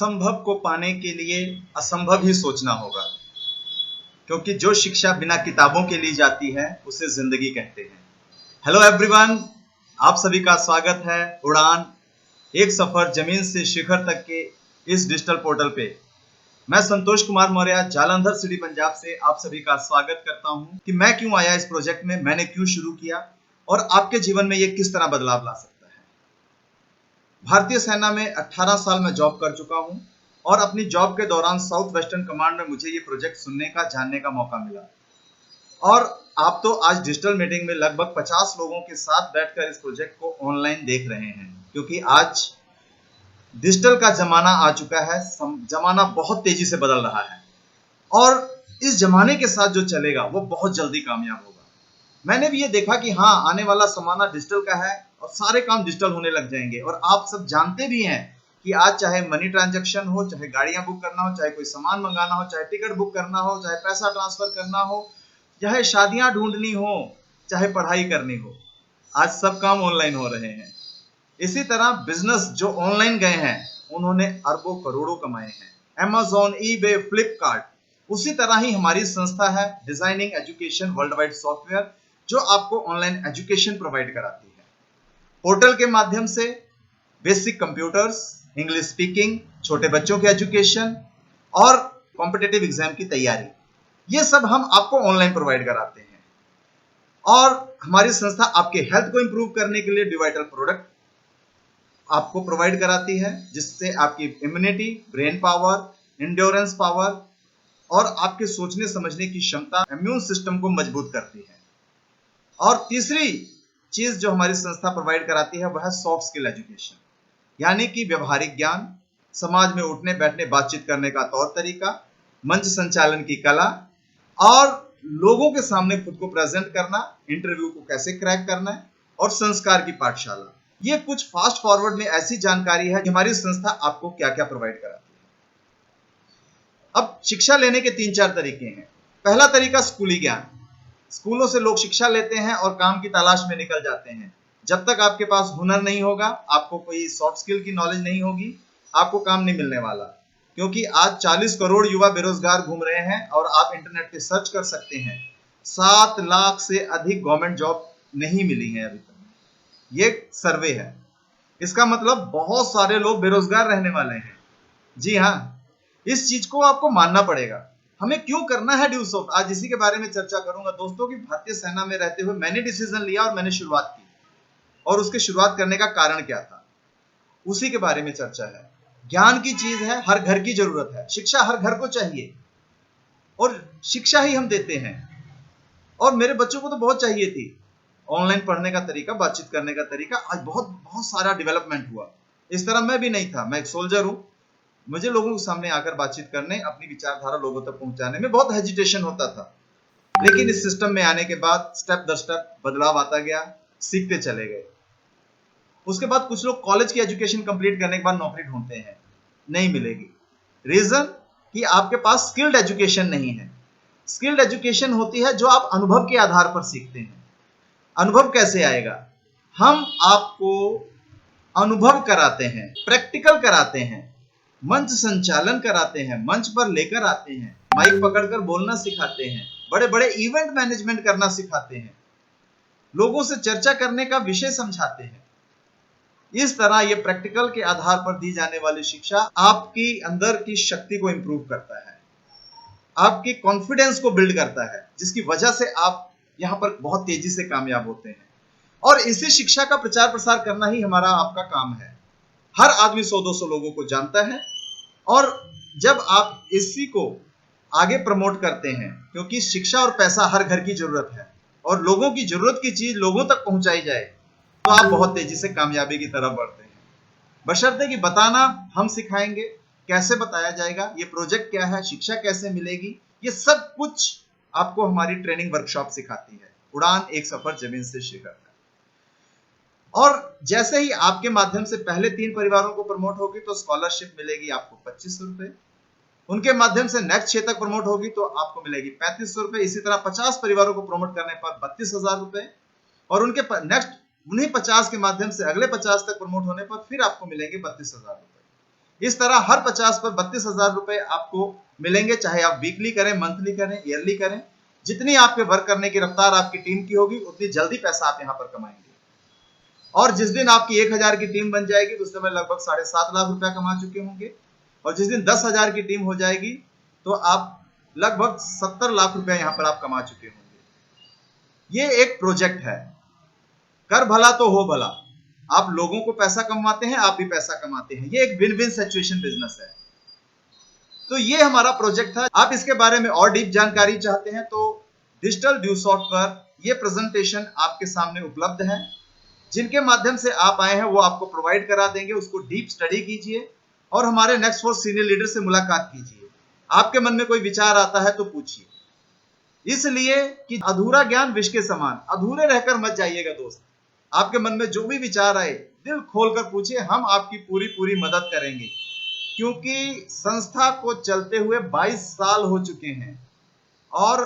असंभव को पाने के लिए असंभव ही सोचना होगा, क्योंकि जो शिक्षा बिना किताबों के ली जाती है उसे जिंदगी कहते हैं। हेलो एवरीवन, आप सभी का स्वागत है उड़ान एक सफर जमीन से शिखर तक के इस डिजिटल पोर्टल पे। मैं संतोष कुमार मौर्य जालंधर सिटी पंजाब से आप सभी का स्वागत करता हूं कि मैं क्यों आया इस प्रोजेक्ट में, मैंने क्यों शुरू किया और आपके जीवन में ये किस तरह बदलाव ला सकता है। भारतीय सेना में 18 साल में जॉब कर चुका हूं और अपनी जॉब के दौरान साउथ वेस्टर्न कमांड में मुझे ये प्रोजेक्ट सुनने का, जानने का मौका मिला। और आप तो आज डिजिटल मीटिंग में लगभग 50 लोगों के साथ बैठकर इस प्रोजेक्ट को ऑनलाइन देख रहे हैं, क्योंकि आज डिजिटल का जमाना आ चुका है। जमाना बहुत तेजी से बदल रहा है और इस जमाने के साथ जो चलेगा वो बहुत जल्दी कामयाब होगा। मैंने भी ये देखा कि हाँ, आने वाला जमाना डिजिटल का है और सारे काम डिजिटल होने लग जाएंगे। और आप सब जानते भी हैं कि आज चाहे मनी ट्रांजैक्शन हो, चाहे गाड़ियां बुक करना हो, चाहे कोई सामान मंगाना हो, चाहे टिकट बुक करना हो, चाहे पैसा ट्रांसफर करना हो, चाहे शादियां ढूंढनी हो, चाहे पढ़ाई करनी हो, आज सब काम ऑनलाइन हो रहे हैं। इसी तरह बिजनेस जो ऑनलाइन गए हैं उन्होंने अरबों करोड़ों कमाए हैं, Amazon, eBay, फ्लिपकार्ट। उसी तरह ही हमारी संस्था है designing education world wide software, जो आपको ऑनलाइन एजुकेशन प्रोवाइड कराती है। पोर्टल के माध्यम से बेसिक कंप्यूटर्स, इंग्लिश स्पीकिंग, छोटे बच्चों के एजुकेशन और कॉम्पिटिटिव एग्जाम की तैयारी, ये सब हम आपको ऑनलाइन प्रोवाइड कराते हैं। और हमारी संस्था आपके हेल्थ को इंप्रूव करने के लिए डिवाइटल प्रोडक्ट आपको प्रोवाइड कराती है, जिससे आपकी immunity, brain power, endurance power और आपके सोचने समझने की क्षमता, इम्यून सिस्टम को मजबूत करती है। और तीसरी चीज जो हमारी संस्था प्रोवाइड कराती है वह है सॉफ्ट स्किल एजुकेशन, यानी कि व्यवहारिक ज्ञान, समाज में उठने बैठने बातचीत करने का तौर तरीका, मंच संचालन की कला और लोगों के सामने खुद को प्रेजेंट करना, इंटरव्यू को कैसे क्रैक करना है और संस्कार की पाठशाला। ये कुछ फास्ट फॉरवर्ड में ऐसी जानकारी है कि हमारी संस्था आपको क्या क्या प्रोवाइड कराती है। अब शिक्षा लेने के 3-4 तरीके हैं। पहला तरीका स्कूली ज्ञान। स्कूलों से लोग शिक्षा लेते हैं और काम की तलाश में निकल जाते हैं। जब तक आपके पास हुनर नहीं होगा, आपको कोई सॉफ्ट स्किल की नॉलेज नहीं होगी, आपको काम नहीं मिलने वाला। क्योंकि आज 40 करोड़ युवा बेरोजगार घूम रहे हैं और आप इंटरनेट पे सर्च कर सकते हैं, 7 लाख से अधिक गवर्नमेंट जॉब नहीं मिली है अभी तक। ये सर्वे है, इसका मतलब बहुत सारे लोग बेरोजगार रहने वाले हैं। जी हाँ, इस चीज को आपको मानना पड़ेगा। हमें क्यों करना है ड्यू सॉफ्ट, आज इसी के बारे में चर्चा करूंगा दोस्तों। कि भारतीय सेना में रहते हुए मैंने डिसीजन लिया और मैंने शुरुआत की, और उसके शुरुआत करने का कारण क्या था उसी के बारे में चर्चा है। ज्ञान की चीज है, हर घर की जरूरत है, शिक्षा हर घर को चाहिए और शिक्षा ही हम देते हैं। और मेरे बच्चों को तो बहुत चाहिए थी। ऑनलाइन पढ़ने का तरीका, बातचीत करने का तरीका, आज बहुत बहुत सारा डेवलपमेंट हुआ। इस तरह मैं भी नहीं था, मैं एक सोल्जर हूं। मुझे लोगों के सामने आकर बातचीत करने, अपनी विचारधारा लोगों तक पहुंचाने में बहुत हेजिटेशन होता था। लेकिन इस सिस्टम में आने के बाद स्टेप दर स्टेप बदलाव आता गया, सीखते चले गए। उसके बाद कुछ लोग कॉलेज की एजुकेशन कंप्लीट करने के बाद नौकरी ढूंढते हैं, नहीं मिलेगी। रीजन कि आपके पास स्किल्ड एजुकेशन नहीं है। स्किल्ड एजुकेशन होती है जो आप अनुभव के आधार पर सीखते हैं। अनुभव कैसे आएगा? हम आपको अनुभव कराते हैं, प्रैक्टिकल कराते हैं, मंच संचालन कराते हैं, मंच पर लेकर आते हैं, माइक पकड़कर बोलना सिखाते हैं, बड़े बड़े इवेंट मैनेजमेंट करना सिखाते हैं, लोगों से चर्चा करने का विषय समझाते हैं। इस तरह ये प्रैक्टिकल के आधार पर दी जाने वाली शिक्षा आपकी अंदर की शक्ति को इंप्रूव करता है, आपकी कॉन्फिडेंस को बिल्ड करता है, जिसकी वजह से आप यहां पर बहुत तेजी से कामयाब होते हैं। और इसी शिक्षा का प्रचार प्रसार करना ही हमारा आपका काम है। हर आदमी 100-200 लोगों को जानता है और जब आप इसी को आगे प्रमोट करते हैं, क्योंकि शिक्षा और पैसा हर घर की जरूरत है और लोगों की जरूरत की चीज लोगों तक पहुंचाई जाए, तो आप बहुत तेजी से कामयाबी की तरफ बढ़ते हैं। बशर्ते कि बताना हम सिखाएंगे, कैसे बताया जाएगा, ये प्रोजेक्ट क्या है, शिक्षा कैसे मिलेगी, ये सब कुछ आपको हमारी ट्रेनिंग वर्कशॉप सिखाती है। उड़ान एक सफर जमीन से शिखर तक। और जैसे ही आपके माध्यम से पहले 3 परिवारों को प्रमोट होगी तो स्कॉलरशिप मिलेगी आपको 2500 रुपए। उनके माध्यम से नेक्स्ट 6 तक प्रमोट होगी तो आपको मिलेगी 3500 रुपए। इसी तरह 50 परिवारों को प्रमोट करने पर 32,000 रुपए और उनके नेक्स्ट उन्हीं 50 के माध्यम से अगले 50 तक प्रमोट होने पर फिर आपको मिलेंगे 32,000 रुपए। इस तरह हर 50 पर 32,000 रुपए आपको मिलेंगे, चाहे आप वीकली करें, मंथली करें, ईयरली करें। जितनी आपके वर्क करने की रफ्तार आपकी टीम की होगी, उतनी जल्दी पैसा आप यहां पर कमाएंगे। और जिस दिन आपकी 1,000 की टीम बन जाएगी तो उस समय लगभग 7.5 लाख रुपया कमा चुके होंगे। और जिस दिन 10,000 की टीम हो जाएगी तो आप लगभग 70 लाख रुपया यहां पर आप कमा चुके होंगे। ये एक प्रोजेक्ट है, कर भला तो हो भला। आप लोगों को पैसा कमाते हैं, आप भी पैसा कमाते हैं। ये एक विन विन सिचुएशन बिजनेस है। तो ये हमारा प्रोजेक्ट था। आप इसके बारे में और डीप जानकारी चाहते हैं तो डिजिटल ड्यूसॉफ्ट पर ये प्रेजेंटेशन आपके सामने उपलब्ध है। जिनके माध्यम से आप आए हैं वो आपको प्रोवाइड करा देंगे। उसको डीप स्टडी कीजिए और हमारे नेक्स्ट फोर्स सीनियर लीडर से मुलाकात कीजिए। आपके मन में कोई विचार आता है तो पूछिए, इसलिए कि अधूरा ज्ञान विष के समान, अधूरे रहकर मत जाइएगा दोस्त। आपके मन में जो भी विचार आए दिल खोलकर पूछिए, हम आपकी पूरी पूरी मदद करेंगे। क्योंकि संस्था को चलते हुए 22 साल हो चुके हैं और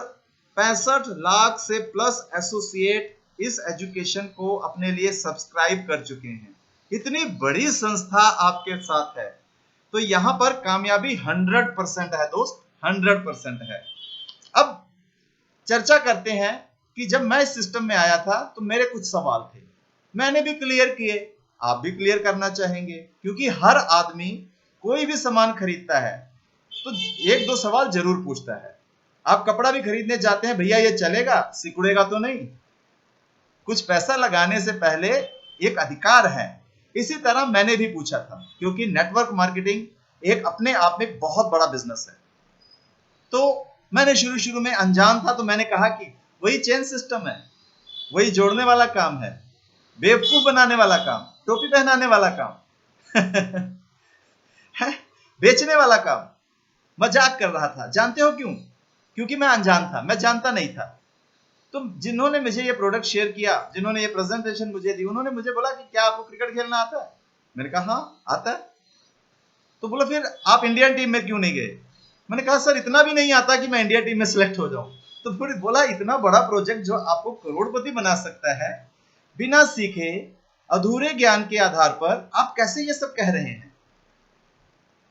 65 लाख से प्लस एसोसिएट इस एजुकेशन को अपने लिए सब्सक्राइब कर चुके हैं। इतनी बड़ी संस्था आपके साथ है तो यहां पर कामयाबी 100% है दोस्त, 100% है। अब चर्चा करते हैं कि जब मैं इस सिस्टम में आया था तो मेरे कुछ सवाल थे, मैंने भी क्लियर किए, आप भी क्लियर करना चाहेंगे। क्योंकि हर आदमी कोई भी सामान खरीदता है तो एक दो सवाल जरूर पूछता है। आप कपड़ा भी खरीदने जाते हैं, भैया ये चलेगा, सिकुड़ेगा तो नहीं? कुछ पैसा लगाने से पहले एक अधिकार है। इसी तरह मैंने भी पूछा था, क्योंकि नेटवर्क मार्केटिंग एक अपने आप में बहुत बड़ा बिजनेस है। तो मैंने शुरू में अनजान था तो मैंने कहा कि वही चेन सिस्टम है, वही जोड़ने वाला काम है, बेवकूफ बनाने वाला काम, टोपी पहनाने वाला काम है, बेचने वाला काम। मजाक कर रहा था। जानते हो क्यों? क्योंकि मैं अनजान था, मैं जानता नहीं था। तो जिन्होंने मुझे ये प्रोडक्ट शेयर किया, जिन्होंने ये प्रेजेंटेशन मुझे दी, उन्होंने मुझे बोला कि क्या आपको क्रिकेट खेलना आता है? मैंने कहा हाँ आता है। तो बोला फिर आप इंडियन टीम में क्यों नहीं गए? मैंने कहा सर इतना भी नहीं आता कि मैं इंडिया टीम में सिलेक्ट हो जाऊं। तो फिर बोला इतना बड़ा प्रोजेक्ट जो आपको करोड़पति बना सकता है, बिना सीखे अधूरे ज्ञान के आधार पर आप कैसे ये सब कह रहे हैं?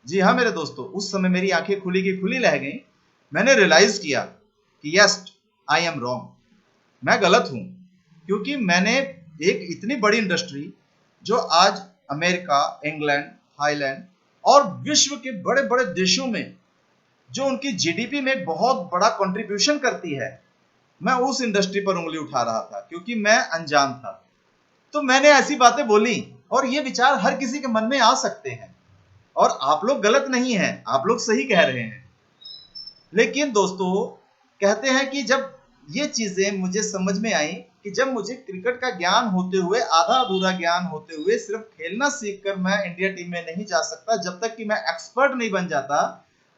जी हाँ मेरे दोस्तों, उस समय मेरी आंखें खुली की खुली रह गई। मैंने रियलाइज किया कि यस आई एम रॉन्ग, मैं गलत हूं। क्योंकि मैंने एक इतनी बड़ी इंडस्ट्री जो आज अमेरिका, इंग्लैंड, थाईलैंड और विश्व के बड़े बड़े देशों में जो उनकी जीडीपी में एक बहुत बड़ा कंट्रीब्यूशन करती है, मैं उस इंडस्ट्री पर उंगली उठा रहा था क्योंकि मैं अनजान था। तो मैंने ऐसी बातें बोली और ये विचार हर किसी के मन में आ सकते हैं। और आप लोग गलत नहीं हैं, आप लोग सही कह रहे हैं। लेकिन दोस्तों कहते हैं कि जब ये चीजें मुझे समझ में आई कि जब मुझे क्रिकेट का ज्ञान होते हुए, आधा अधूरा ज्ञान होते हुए, सिर्फ खेलना सीखकर मैं इंडिया टीम में नहीं जा सकता, जब तक कि मैं एक्सपर्ट नहीं बन जाता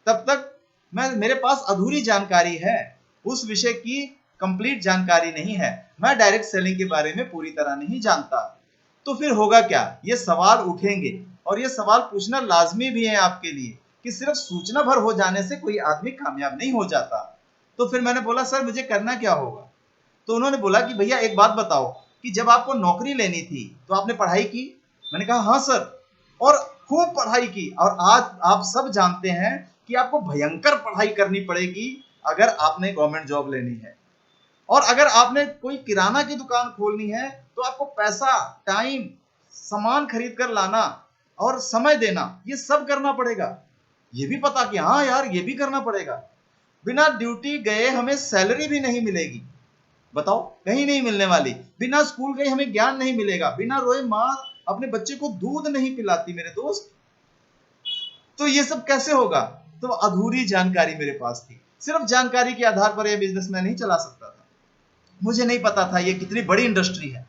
तब तक मेरे पास अधूरी जानकारी है, उस विषय की कंप्लीट जानकारी नहीं है, मैं डायरेक्ट सेलिंग के बारे में पूरी तरह नहीं जानता। तो फिर होगा क्या? ये सवाल उठेंगे और ये सवाल पूछना लाजमी भी है आपके लिए कि सिर्फ सूचना भर हो जाने से कोई आदमी कामयाब नहीं हो जाता। तो फिर मैंने बोला सर मुझे करना क्या होगा? तो उन्होंने बोला कि भैया एक बात बताओ कि जब आपको नौकरी लेनी थी तो आपने पढ़ाई की? मैंने कहा हाँ सर, और खूब पढ़ाई की। और आज आप सब जानते हैं कि आपको भयंकर पढ़ाई करनी पड़ेगी अगर आपने गवर्नमेंट जॉब लेनी है। और अगर आपने कोई किराना की दुकान खोलनी है तो आपको पैसा, टाइम, सामान खरीद कर लाना और समय देना, ये सब करना पड़ेगा। ये भी पता कि हाँ यार ये भी करना पड़ेगा। बिना ड्यूटी गए हमें सैलरी भी नहीं मिलेगी, बताओ, कहीं नहीं मिलने वाली। बिना स्कूल गए हमें ज्ञान नहीं मिलेगा। बिना रोए माँ अपने बच्चे को दूध नहीं पिलाती मेरे दोस्त। तो ये सब कैसे होगा? तो अधूरी जानकारी मेरे पास थी। सिर्फ जानकारी के आधार पर यह बिजनेस मैं नहीं चला सकता था। मुझे नहीं पता था ये कितनी बड़ी इंडस्ट्री है।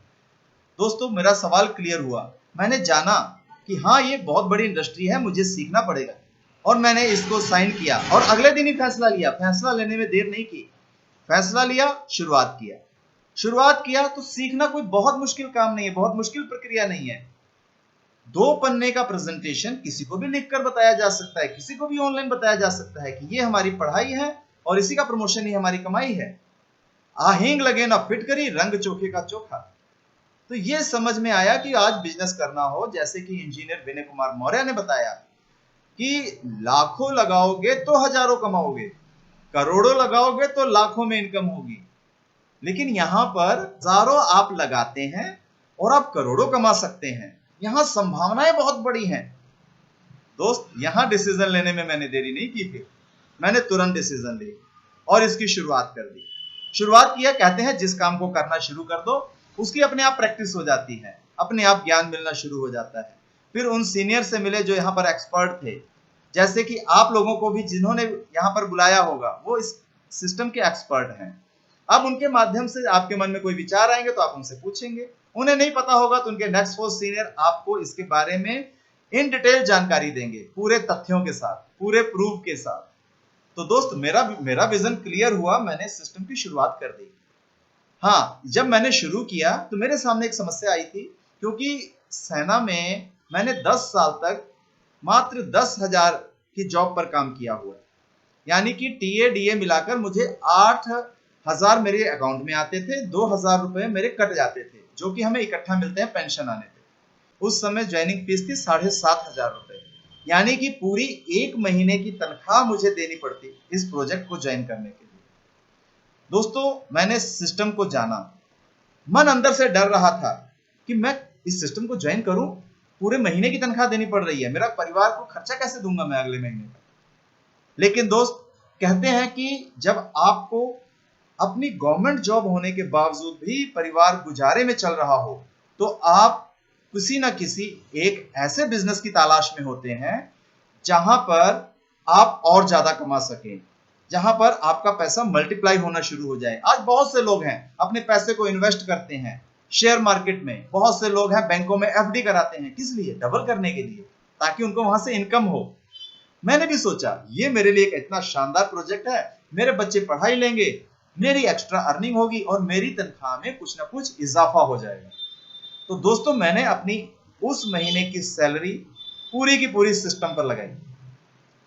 दोस्तों मेरा सवाल क्लियर हुआ। मैंने जाना कि हाँ ये बहुत बड़ी इंडस्ट्री है, मुझे सीखना पड़ेगा। और मैंने इसको साइन किया और अगले दिन ही फैसला लिया। फैसला लेने में देर नहीं की, फैसला लिया, शुरुआत किया। तो सीखना कोई बहुत मुश्किल काम नहीं है, बहुत मुश्किल प्रक्रिया नहीं है। 2 पन्ने का प्रेजेंटेशन किसी को भी लिखकर बताया जा सकता है, किसी को भी ऑनलाइन बताया जा सकता है कि ये हमारी पढ़ाई है और इसी का प्रमोशन ही हमारी कमाई है। आहेंग लगे ना फिटकरी, रंग चोखे का चोखा। तो ये समझ में आया कि आज बिजनेस करना हो, जैसे कि इंजीनियर विनय कुमार मौर्य ने बताया, कि लाखों लगाओगे तो हजारों कमाओगे, करोड़ों लगाओगे तो लाखों में इनकम होगी। लेकिन यहां पर हजारों आप लगाते हैं और आप करोड़ों कमा सकते हैं। यहां संभावनाएं बहुत बड़ी हैं। दोस्त, यहां डिसीजन लेने में मैंने देरी नहीं की थी, मैंने तुरंत डिसीजन ली और इसकी शुरुआत कर दी। शुरुआत किया, कहते हैं जिस काम को करना शुरू कर दो उसकी अपने आप प्रैक्टिस हो जाती है, अपने आप ज्ञान मिलना शुरू हो जाता है। फिर उन सीनियर से मिले जो यहाँ पर एक्सपर्ट थे, जैसे कि आप लोगों को भी जिन्होंने यहाँ पर बुलाया होगा वो इस सिस्टम के एक्सपर्ट हैं। अब उनके माध्यम से आपके मन में कोई विचार आएंगे तो आप उनसे पूछेंगे, उन्हें नहीं पता होगा तो उनके नेक्स्ट पोस्ट सीनियर आपको इसके बारे में इन डिटेल जानकारी देंगे, पूरे तथ्यों के साथ, पूरे प्रूफ के साथ। तो दोस्त, मेरा विजन क्लियर हुआ, मैंने सिस्टम की शुरुआत कर दी। हाँ, जब मैंने शुरू किया तो मेरे सामने एक समस्या आई थी, क्योंकि सेना में मैंने 10 साल तक मात्र 10,000 की जॉब पर काम किया हुआ है। यानी कि टीए डीए मिलाकर मुझे 8,000 मेरे अकाउंट में आते थे, 2,000 रुपए मेरे कट जाते थे, जो कि हमें इकट्ठा मिलते हैं पेंशन आने पे। उस समय ज्वाइनिंग फीस थी 7,500 रुपए, यानी कि पूरी एक महीने की तनख्वाह मुझे देनी पड़ती इस प्रोजेक्ट को ज्वाइन करने के लिए। दोस्तों, मैंने सिस्टम को जाना, मन अंदर से डर रहा था कि मैं इस सिस्टम को ज्वाइन करूं, पूरे महीने की तनख्वाह देनी पड़ रही है, मेरा परिवार को खर्चा कैसे दूंगा मैं अगले महीने का। लेकिन दोस्त, कहते हैं कि जब आपको अपनी गवर्नमेंट जॉब होने के बावजूद भी परिवार गुजारे में चल रहा हो, तो आप किसी ना किसी एक ऐसे बिजनेस की तलाश में होते हैं जहां पर आप और ज्यादा कमा सकें, जहां पर आपका पैसा मल्टीप्लाई होना शुरू हो जाए। आज बहुत से लोग हैं अपने पैसे को इन्वेस्ट करते हैं शेयर मार्केट में, बहुत से लोग हैं बैंकों में एफडी कराते हैं। किस लिए? डबल करने के लिए, ताकि उनको वहां से इनकम हो। मैंने भी सोचा ये मेरे लिए एक इतना शानदार प्रोजेक्ट है, मेरे बच्चे पढ़ाई लेंगे, मेरी एक्स्ट्रा अर्निंग होगी और मेरी तनख्वाह में कुछ ना कुछ इजाफा हो जाएगा। तो दोस्तों, मैंने अपनी उस महीने की सैलरी पूरी की पूरी सिस्टम पर लगाई,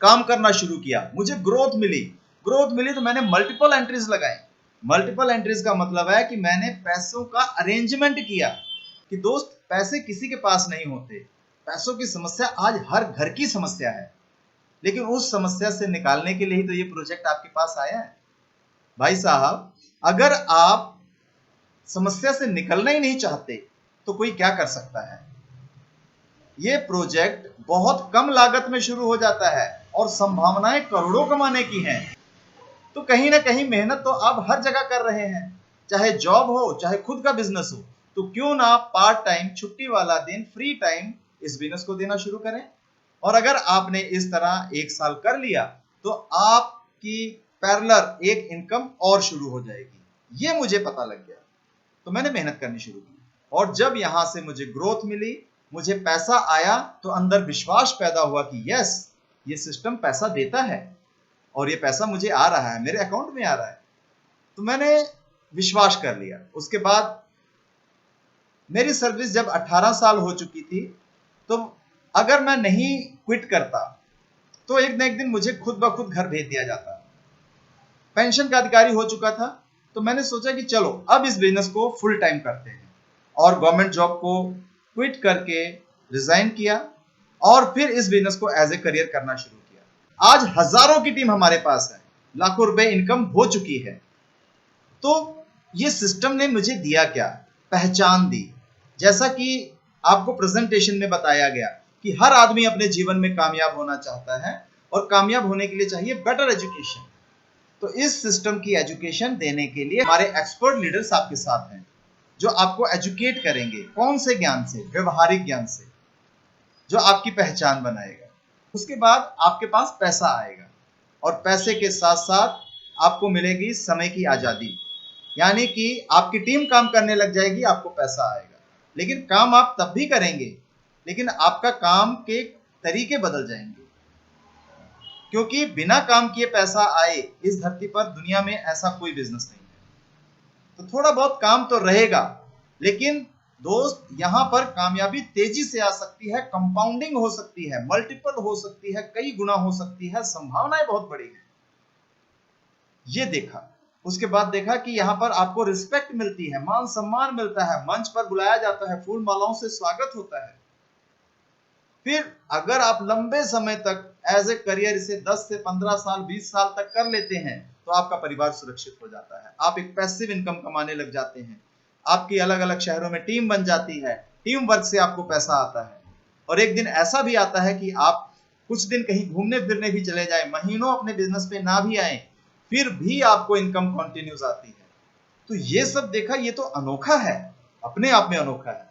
काम करना शुरू किया। मुझे ग्रोथ मिली तो मैंने मल्टीपल एंट्रीज लगाई। मल्टीपल एंट्रीज का मतलब है कि मैंने पैसों का अरेंजमेंट किया। कि दोस्त, पैसे किसी के पास नहीं होते, पैसों की समस्या आज हर घर की समस्या है, लेकिन उस समस्या से निकालने के लिए ही तो ये प्रोजेक्ट आपके पास आया है। भाई साहब, अगर आप समस्या से निकलना ही नहीं चाहते तो कोई क्या कर सकता है। ये प्रोजेक्ट बहुत कम लागत में शुरू हो जाता है और संभावनाएं करोड़ों कमाने की हैं। तो कहीं ना कहीं मेहनत तो आप हर जगह कर रहे हैं, चाहे जॉब हो चाहे खुद का बिजनेस हो। तो क्यों ना पार्ट टाइम, छुट्टी वाला दिन, फ्री टाइम इस बिजनेस को देना शुरू करें। और अगर आपने इस तरह 1 साल कर लिया तो आपकी पैरेलल एक इनकम और शुरू हो जाएगी। ये मुझे पता लग गया, तो मैंने मेहनत करनी शुरू की। और जब यहां से मुझे ग्रोथ मिली, मुझे पैसा आया, तो अंदर विश्वास पैदा हुआ कि यस, ये सिस्टम पैसा देता है और ये पैसा मुझे आ रहा है, मेरे अकाउंट में आ रहा है। तो मैंने विश्वास कर लिया। उसके बाद मेरी सर्विस जब 18 साल हो चुकी थी, तो अगर मैं नहीं क्विट करता तो एक न एक दिन मुझे खुद ब खुद घर भेज दिया जाता। पेंशन का अधिकारी हो चुका था, तो मैंने सोचा कि चलो अब इस बिजनेस को फुल टाइम करते हैं, और गवर्नमेंट जॉब को क्विट करके रिजाइन किया और फिर इस बिजनेस को एज ए करियर करना शुरू किया। आज हजारों की टीम हमारे पास है, लाखों रुपए इनकम हो चुकी है। तो ये सिस्टम ने मुझे दिया क्या? पहचान दी। जैसा कि आपको प्रेजेंटेशन में बताया गया कि हर आदमी अपने जीवन में कामयाब होना चाहता है और कामयाब होने के लिए चाहिए बेटर एजुकेशन। तो इस सिस्टम की एजुकेशन देने के लिए हमारे एक्सपर्ट लीडर्स आपके साथ हैं, जो आपको एजुकेट करेंगे। कौन से ज्ञान से? व्यवहारिक ज्ञान से, जो आपकी पहचान बनाएगा। उसके बाद आपके पास पैसा आएगा और पैसे के साथ साथ आपको मिलेगी समय की आजादी, यानी कि आपकी टीम काम करने लग जाएगी, आपको पैसा आएगा। लेकिन काम आप तब भी करेंगे, लेकिन आपका काम के तरीके बदल जाएंगे, क्योंकि बिना काम किए पैसा आए इस धरती पर दुनिया में ऐसा कोई बिजनेस नहीं है। तो थोड़ा बहुत काम तो रहेगा, लेकिन दोस्त, यहां पर कामयाबी तेजी से आ सकती है, कंपाउंडिंग हो सकती है, मल्टीपल हो सकती है, कई गुना हो सकती है, संभावनाएं बहुत बड़ी है। ये देखा। उसके बाद देखा कि यहां पर आपको रिस्पेक्ट मिलती है, मान सम्मान मिलता है, मंच पर बुलाया जाता है, फूल मालाओं से स्वागत होता है। फिर अगर आप लंबे समय तक एज ए करियर इसे 10 से 15 साल 20 साल तक कर लेते हैं तो आपका परिवार सुरक्षित हो जाता है। आप एक पैसिव इनकम कमाने लग जाते हैं। आपकी अलग अलग शहरों में टीम बन जाती है, टीम वर्क से आपको पैसा आता है। और एक दिन ऐसा भी आता है कि आप कुछ दिन कहीं घूमने फिरने भी चले जाए, महीनों अपने बिजनेस पे ना भी आए, फिर भी आपको इनकम कंटिन्यूस आती है। तो ये सब देखा, ये तो अनोखा है, अपने आप में अनोखा है।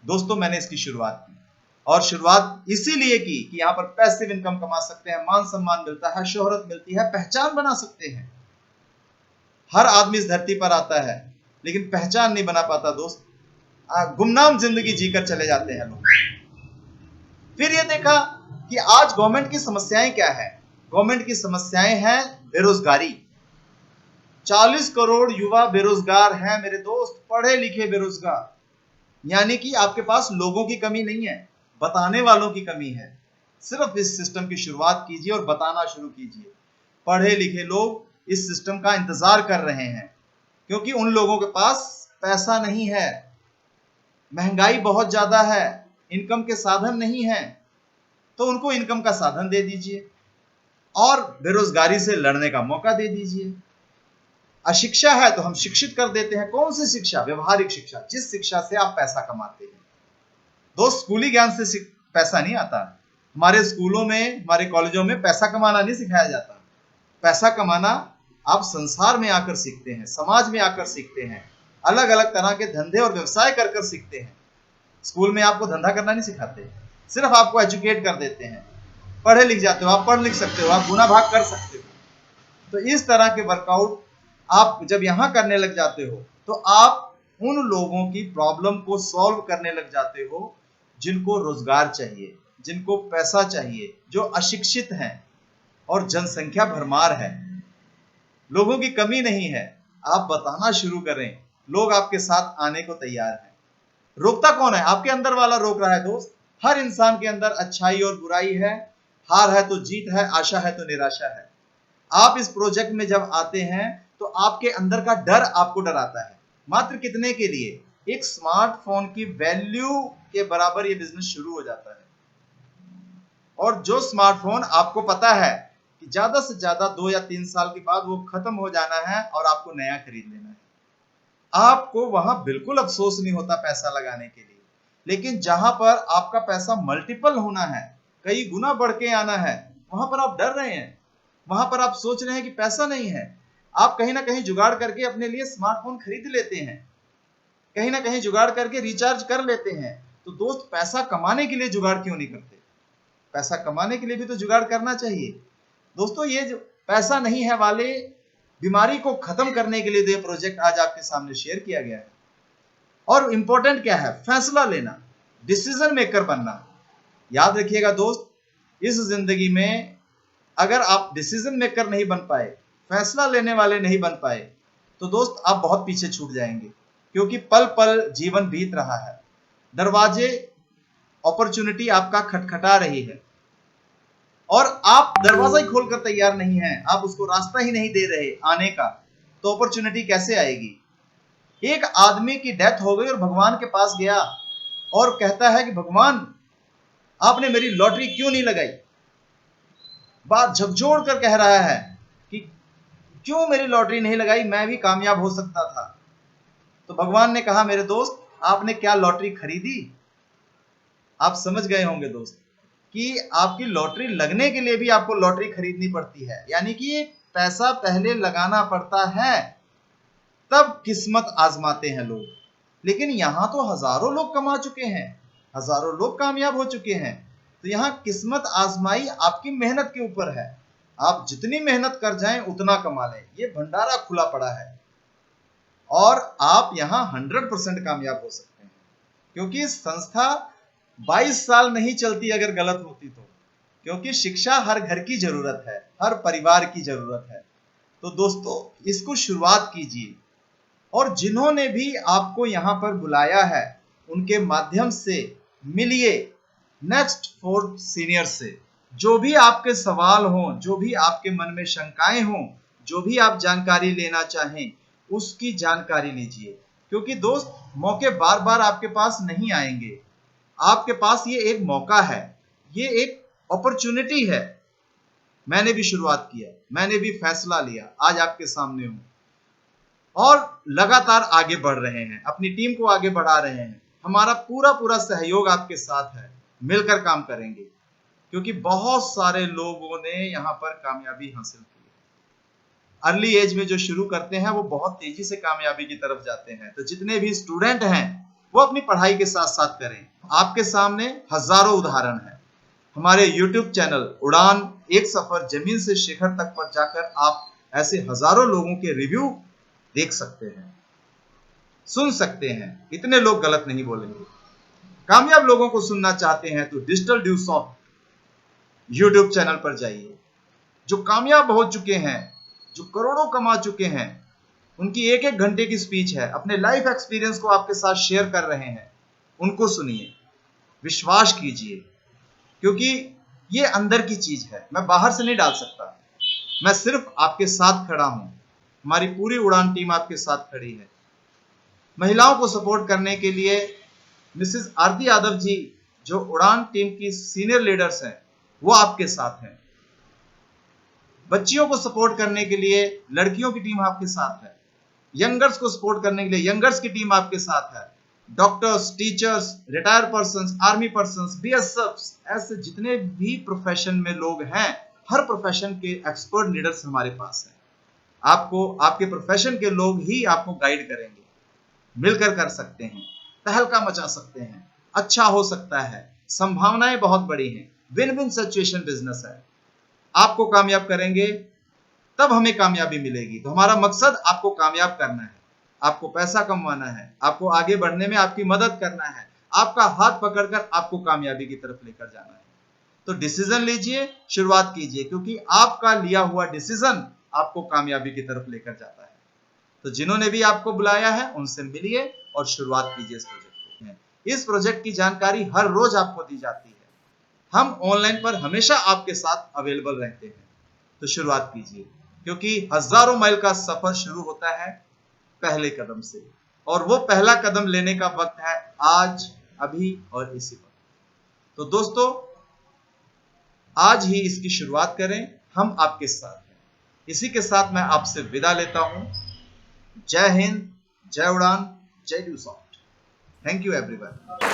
दोस्तों मैंने इसकी शुरुआत की, और शुरुआत इसीलिए की कि यहाँ पर पैसिव इनकम कमा सकते हैं, मान सम्मान मिलता है, शोहरत मिलती है, पहचान बना सकते हैं। हर आदमी इस धरती पर आता है लेकिन पहचान नहीं बना पाता दोस्त, गुमनाम जिंदगी जीकर चले जाते हैं लोग। फिर ये देखा कि आज गवर्नमेंट की समस्याएं क्या है। गवर्नमेंट की समस्याएं हैं बेरोजगारी। 40 करोड़ युवा बेरोजगार हैं मेरे दोस्त, पढ़े लिखे बेरोजगार। यानी कि आपके पास लोगों की कमी नहीं है, बताने वालों की कमी है। सिर्फ इस सिस्टम की शुरुआत कीजिए और बताना शुरू कीजिए। पढ़े लिखे लोग इस सिस्टम का इंतजार कर रहे हैं क्योंकि उन लोगों के पास पैसा नहीं है, महंगाई बहुत ज्यादा है, इनकम के साधन नहीं है, तो उनको इनकम का साधन दे दीजिए और बेरोजगारी से लड़ने का मौका दे दीजिए। अशिक्षा है तो हम शिक्षित कर देते हैं। कौन सी शिक्षा? व्यवहारिक शिक्षा, जिस शिक्षा से आप पैसा कमाते हैं। दोस्त स्कूली ज्ञान से पैसा नहीं आता। हमारे स्कूलों में, हमारे कॉलेजों में पैसा कमाना नहीं सिखाया जाता। पैसा कमाना आप संसार में आकर सीखते हैं, समाज में आकर सीखते हैं, अलग अलग तरह के धंधे और व्यवसाय कर कर सीखते हैं। स्कूल में आपको धंधा करना नहीं सिखाते, सिर्फ आपको एजुकेट कर देते हैं। पढ़े लिख जाते हो, आप पढ़ लिख सकते हो, आप गुना भाग कर सकते हो। तो इस तरह के वर्कआउट आप जब यहां करने लग जाते हो तो आप उन लोगों की प्रॉब्लम को सॉल्व करने लग जाते हो जिनको रोजगार चाहिए, जिनको पैसा चाहिए, जो अशिक्षित हैं और जनसंख्या भरमार है। लोगों की कमी नहीं है, आप बताना शुरू करें, लोग आपके साथ आने को तैयार हैं। रोकता कौन है? आपके अंदर वाला रोक रहा है दोस्त। हर इंसान के अंदर अच्छाई और बुराई है, हार है तो जीत है, आशा है तो निराशा है। आप इस प्रोजेक्ट में जब आते हैं तो आपके अंदर का डर आपको डराता है। मात्र कितने के लिए? एक स्मार्टफोन की वैल्यू के बराबर ये बिजनेस शुरू हो जाता है। और जो स्मार्टफोन आपको पता है कि ज्यादा से ज्यादा 2 या 3 साल के बाद वो खत्म हो जाना है और आपको नया खरीद लेना है, आपको वहां बिल्कुल अफसोस नहीं होता पैसा लगाने के लिए। लेकिन जहां पर आपका पैसा मल्टीपल होना है, कई गुना बढ़ के आना है, वहां पर आप डर रहे हैं, वहां पर आप सोच रहे हैं कि पैसा नहीं है। आप कहीं ना कहीं जुगाड़ करके अपने लिए स्मार्टफोन खरीद लेते हैं, कहीं ना कहीं जुगाड़ करके रिचार्ज कर लेते हैं। तो दोस्त पैसा कमाने के लिए जुगाड़ क्यों नहीं करते? पैसा कमाने के लिए भी तो जुगाड़ करना चाहिए। दोस्तों ये जो पैसा नहीं है वाले बीमारी को खत्म करने के लिए ये प्रोजेक्ट आज आपके सामने शेयर किया गया है। और इंपॉर्टेंट क्या है? फैसला लेना, डिसीजन मेकर बनना। याद रखिएगा दोस्त, इस जिंदगी में अगर आप डिसीजन मेकर नहीं बन पाए, फैसला लेने वाले नहीं बन पाए, तो दोस्त आप बहुत पीछे छूट जाएंगे। क्योंकि पल पल जीवन बीत रहा है, दरवाजे अपॉर्चुनिटी आपका खटखटा रही है और आप दरवाजा ही खोलकर तैयार नहीं हैं, आप उसको रास्ता ही नहीं दे रहे आने का, तो अपॉर्चुनिटी कैसे आएगी? एक आदमी की डेथ हो गई और भगवान के पास गया और कहता है कि भगवान आपने मेरी लॉटरी क्यों नहीं लगाई। बात झकझोर कर कह रहा है कि क्यों मेरी लॉटरी नहीं लगाई, मैं भी कामयाब हो सकता था। तो भगवान ने कहा मेरे दोस्त आपने क्या लॉटरी खरीदी? आप समझ गए होंगे दोस्त कि आपकी लॉटरी लगने के लिए भी आपको लॉटरी खरीदनी पड़ती है। यानी कि पैसा पहले लगाना पड़ता है, तब किस्मत आजमाते हैं लोग। लेकिन यहां तो हजारों लोग कमा चुके हैं, हजारों लोग कामयाब हो चुके हैं। तो यहां किस्मत आजमाई आपकी मेहनत के ऊपर है। आप जितनी मेहनत कर जाएं उतना कमा लें, ये भंडारा खुला पड़ा है और आप यहां 100% कामयाब हो सकते हैं। क्योंकि संस्था 22 साल नहीं चलती अगर गलत होती तो, क्योंकि शिक्षा हर घर की जरूरत है, हर परिवार की जरूरत है। तो दोस्तों इसको शुरुआत कीजिए और जिन्होंने भी आपको यहां पर बुलाया है उनके माध्यम से मिलिए नेक्स्ट 4 सीनियर से। जो भी आपके सवाल हों, जो भी आपके मन में शंकाएं हों, जो भी आप जानकारी लेना चाहें, उसकी जानकारी लीजिए। क्योंकि दोस्त मौके बार बार आपके पास नहीं आएंगे, आपके पास ये एक मौका है, ये एक अपॉर्चुनिटी है। मैंने भी शुरुआत किया, मैंने भी फैसला लिया, आज आपके सामने हूं और लगातार आगे बढ़ रहे हैं, अपनी टीम को आगे बढ़ा रहे हैं। हमारा पूरा सहयोग आपके साथ है, मिलकर काम करेंगे, क्योंकि बहुत सारे लोगों ने यहां पर कामयाबी हासिल की। अर्ली एज में जो शुरू करते हैं वो बहुत तेजी से कामयाबी की तरफ जाते हैं। तो जितने भी स्टूडेंट हैं वो अपनी पढ़ाई के साथ साथ करें। आपके सामने हजारों उदाहरण हैं। हमारे YouTube चैनल उड़ान एक सफर जमीन से शिखर तक पर जाकर आप ऐसे हजारों लोगों के रिव्यू देख सकते हैं, सुन सकते हैं। इतने लोग गलत नहीं बोलेंगे। कामयाब लोगों को सुनना चाहते हैं तो digital due soft YouTube channel पर जाइए। जो कामयाब हो चुके हैं, जो करोड़ों कमा चुके हैं, उनकी एक एक घंटे की स्पीच है, अपने लाइफ एक्सपीरियंस को आपके साथ शेयर कर रहे हैं। उनको सुनिए, विश्वास कीजिए, क्योंकि ये अंदर की चीज है, मैं बाहर से नहीं डाल सकता। मैं सिर्फ आपके साथ खड़ा हूं। हमारी पूरी उड़ान टीम आपके साथ खड़ी है। महिलाओं को सपोर्ट करने के लिए मिसेस आरती यादव जी, जो उड़ान टीम की सीनियर लीडर्स हैं, वो आपके साथ हैं। बच्चियों को सपोर्ट करने के लिए लड़कियों की टीम आपके साथ है। यंगर्स को सपोर्ट करने के लिए यंगर्स की टीम आपके साथ है। Doctors, teachers, retired persons, army persons, BSF, ऐसे जितने भी प्रोफेशन में लोग हैं, हर प्रोफेशन के एक्सपर्ट लीडर्स हमारे पास हैं। आपको आपके प्रोफेशन के लोग ही आपको गाइड करेंगे। मिलकर कर सकते हैं, तहलका मचा सकते हैं, अच्छा हो सकता है, संभावनाएं बहुत बड़ी हैं। विन विन सिचुएशन बिजनेस है। आपको कामयाब करेंगे तब हमें कामयाबी मिलेगी। तो हमारा मकसद आपको कामयाब करना है, आपको पैसा कमाना है, आपको आगे बढ़ने में आपकी मदद करना है, आपका हाथ पकड़कर आपको कामयाबी की तरफ लेकर जाना है। तो डिसीजन लीजिए, शुरुआत कीजिए, क्योंकि आपका लिया हुआ डिसीजन आपको कामयाबी की तरफ लेकर जाता है। तो जिन्होंने भी आपको बुलाया है उनसे मिलिए और शुरुआत कीजिए इस प्रोजेक्ट को। इस प्रोजेक्ट की जानकारी हर रोज आपको दी जाती है। हम ऑनलाइन पर हमेशा आपके साथ अवेलेबल रहते हैं। तो शुरुआत कीजिए, क्योंकि हजारों माइल का सफर शुरू होता है पहले कदम से, और वो पहला कदम लेने का वक्त है आज, अभी और इसी वक्त। तो दोस्तों, आज ही इसकी शुरुआत करें, हम आपके साथ हैं। इसी के साथ मैं आपसे विदा लेता हूं। जय हिंद, जय उड़ान, जय due soft. Thank you everyone.